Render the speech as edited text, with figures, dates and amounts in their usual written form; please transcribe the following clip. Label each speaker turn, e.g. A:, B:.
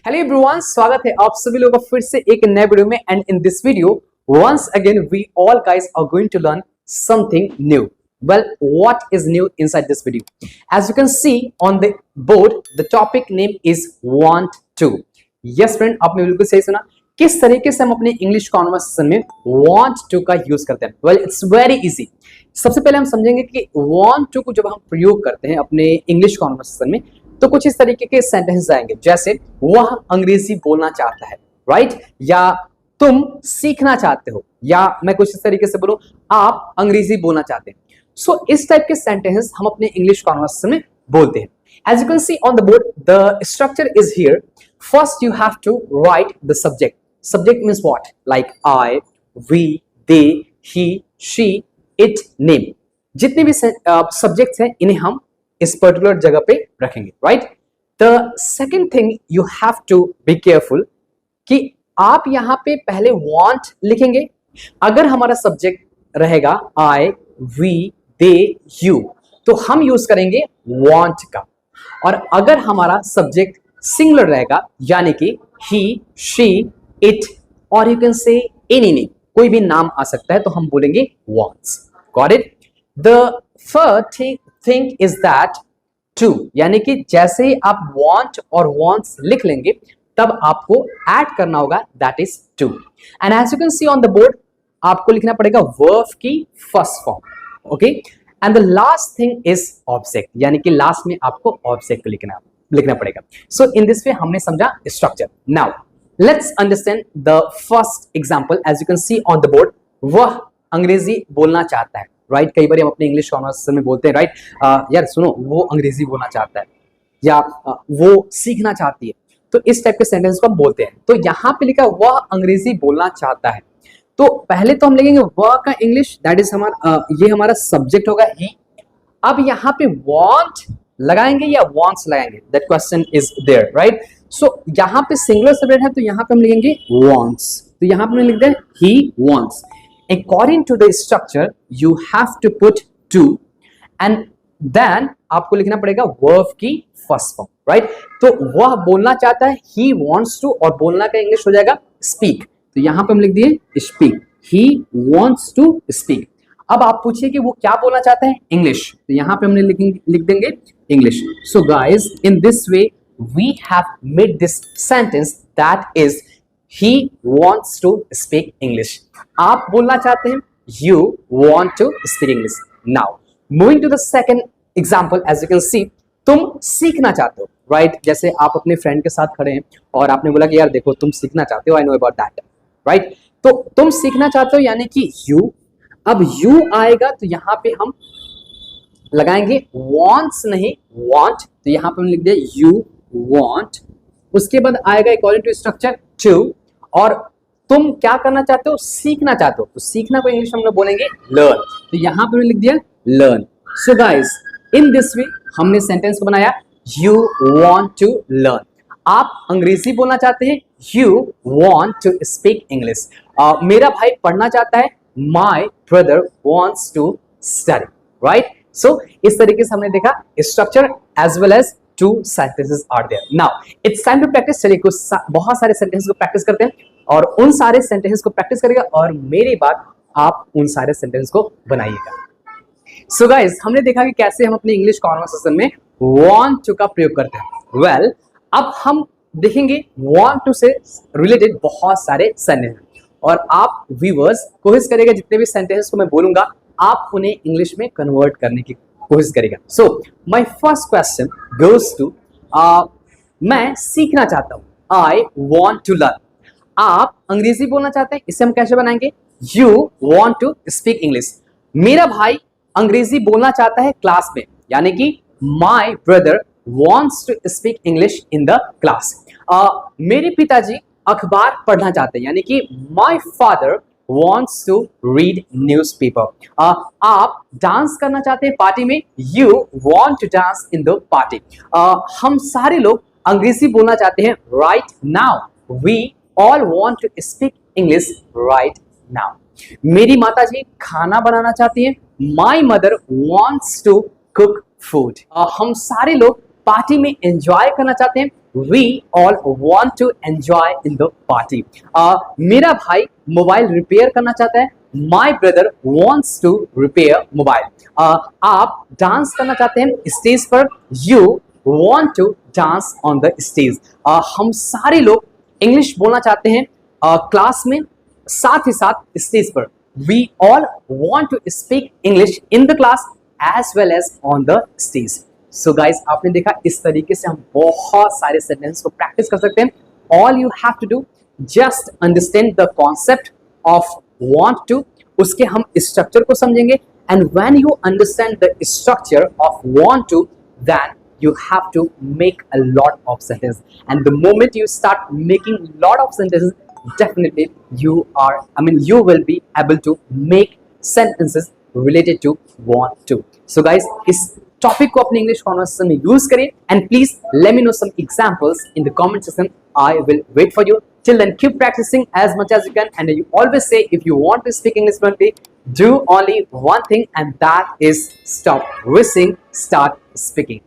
A: Hello everyone, स्वागत है आप सभी लोगों का फिर से एक नए वीडियो में। And in this video once again we all guys are going to learn something new. Well, what is new inside this video? As you can see on the board, the topic name is want to. Yes friend, आपने बिल्कुल सही सुना. किस तरीके से हम अपने English conversation में want to का यूज करते हैं? Well, it's very easy. सबसे पहले हम समझेंगे कि want to को जब हम प्रयोग करते हैं अपने इंग्लिश कॉन्वर्सेशन में तो कुछ इस तरीके के सेंटेंस आएंगे, जैसे वह अंग्रेजी बोलना चाहता है, राइट? या तुम सीखना चाहते हो, या मैं कुछ इस तरीके से बोलूं आप अंग्रेजी बोलना चाहते हैं. सो इस टाइप के सेंटेंस हम अपने इंग्लिश कॉन्वर्सेशन में बोलते हैं. As you can see on the board, the structure is here. First, you have to write the subject. Subject means what? Like I, we, they, he, she, it, name. जितने भी subjects हैं इन्हें हम इस particular जगह पे रखेंगे, right? The second thing you have to be careful कि आप यहां पे पहले वांट लिखेंगे. अगर हमारा सब्जेक्ट रहेगा आई, वी, दे, यू, तो हम यूज करेंगे वांट का. और अगर हमारा सब्जेक्ट सिंगुलर रहेगा यानी कि ही, शी, इट, और you can say any name, कोई भी नाम आ सकता है, तो हम बोलेंगे wants. Got it? The third thing is that to, यानी कि जैसे ही आप want और wants लिख लेंगे तब आपको ऐड करना होगा that is to. And as you can see on the board आपको लिखना पड़ेगा वर्ब की first form. Okay, and the last thing is object, यानी कि लास्ट में आपको ऑब्जेक्ट को लिखना पड़ेगा. सो इन दिस वे हमने समझा structure. Now let's understand the first example. As you can see on the board, वह अंग्रेजी बोलना चाहता है, राइट? कई बार हम अपने इंग्लिश कॉन्वर्सेशन में बोलते हैं, राइट? यार सुनो, वो अंग्रेजी बोलना चाहता है, या वो सीखना चाहती है. तो इस टाइप के सेंटेंस को हम बोलते हैं. तो यहाँ पे लिखा वह अंग्रेजी बोलना चाहता है, तो पहले तो हम लिखेंगे वह का इंग्लिश, दैट इज ये हमारा सब्जेक्ट होगा ही. अब यहाँ पे want लगाएंगे या wants लगाएंगे, that question is there, right? So यहाँ पे सिंगुलर सब्जेक्ट है तो यहाँ पे हम लिखेंगे wants. तो यहाँ पे हम लिखते हैं he wants. According to the structure, you have to put to, and then आपको लिखना पड़ेगा verb की first form, right? तो वह बोलना चाहता है, he wants to, और बोलना का इंग्लिश हो जाएगा speak. तो यहाँ पे हम लिख दिए speak. He wants to speak. अब आप पूछिए कि वो क्या बोलना चाहता है, इंग्लिश. तो यहाँ पे हमने लिख देंगे English. So guys, in this way we have made this sentence that is he wants to speak English. आप बोलना चाहते हैं, you want to speak English. Now, moving to the second example, as you can see, तुम सीखना चाहते हो, right? जैसे आप अपने फ्रेंड के साथ खड़े हैं और आपने बोला कि यार देखो तुम सीखना चाहते हो, I know about that, right? तो तुम सीखना चाहते हो यानी कि you. अब you आएगा तो यहाँ पे हम लगाएंगे wants नहीं want. तो यहाँ पे हम लिख दिया you want. उसके बाद आएगा अकॉर्डिंग टू स्ट्रक्चर टू, और तुम क्या करना चाहते हो, सीखना चाहते हो. तो सीखना को इंग्लिश में बोलेंगे लर्न. तो यहाँ पे लिख दिया learn. So guys, in this way हमने सेंटेंस को बनाया यू वांट टू लर्न. आप अंग्रेजी बोलना चाहते हैं, you want to speak English. मेरा भाई पढ़ना चाहता है, my brother wants to study, right? So इस तरीके से हमने देखा structure as well as two sentences are there. Now it's time to practice. चलिए कुछ बहुत सारे सेंटेंस को प्रैक्टिस करते हैं, और उन सारे सेंटेंस को प्रैक्टिस करेगा और मेरी बात आप उन सारे सेंटेंस को बनाइएगा. So guys, हमने देखा कि कैसे हम अपने इंग्लिश कॉन्वर्सेशन में want to का प्रयोग करते हैं. Well, अब हम देखेंगे want to से रिलेटेड बहुत सारे सेंटेंस, और आप व्यूअर्स कोशिश करेगा जितने भी सेंटेंस को मैं बोलूंगा आप उन्हें इंग्लिश में कन्वर्ट करने की कोशिश करेगा. So my first question goes to, मैं सीखना चाहता हूं, आई वॉन्ट टू लर्न. आप अंग्रेजी बोलना चाहते हैं, इसे हम कैसे बनाएंगे, you want to speak English. मेरा भाई अंग्रेजी बोलना चाहता है क्लास में, यानी कि my brother wants to speak English in the class. मेरे पिताजी अखबार पढ़ना चाहते हैं, यानी कि my father wants to read newspaper. आप डांस करना चाहते हैं पार्टी में, you want to dance in the party. हम सारे लोग अंग्रेजी बोलना चाहते हैं right now. We all want to speak English right now. मेरी माताजी खाना बनाना चाहती हैं, my mother wants to cook food. हम सारे लोग पार्टी में एंजॉय करना चाहते हैं, we all want to enjoy in the party. मेरा भाई मोबाइल रिपेयर करना चाहता है. My brother wants to repair mobile. आप डांस करना चाहते हैं स्टेज पर. You want to dance on the stage. हम सारे लोग इंग्लिश बोलना चाहते हैं क्लास में, साथ ही साथ स्टेज पर. We all want to speak English in the class as well as on the stage. So guys, आपने देखा इस तरीके से हम बहुत सारे सेंटेंस को प्रैक्टिस कर सकते हैं. All you have to do, just understand the concept of want to. उसके हम स्ट्रक्चर को समझेंगे. And when you understand the structure of want to, then you have to make a lot of sentences. And the moment you start making lot of sentences, definitely you will be able to make sentences related to want to. So guys, इस topic को अपने English conversation में use करें. And please let me know some examples in the comment section. I will wait for you. Till then, keep practicing as much as you can. And you always say, if you want to speak English fluently, do only one thing, and that is stop wishing, start speaking.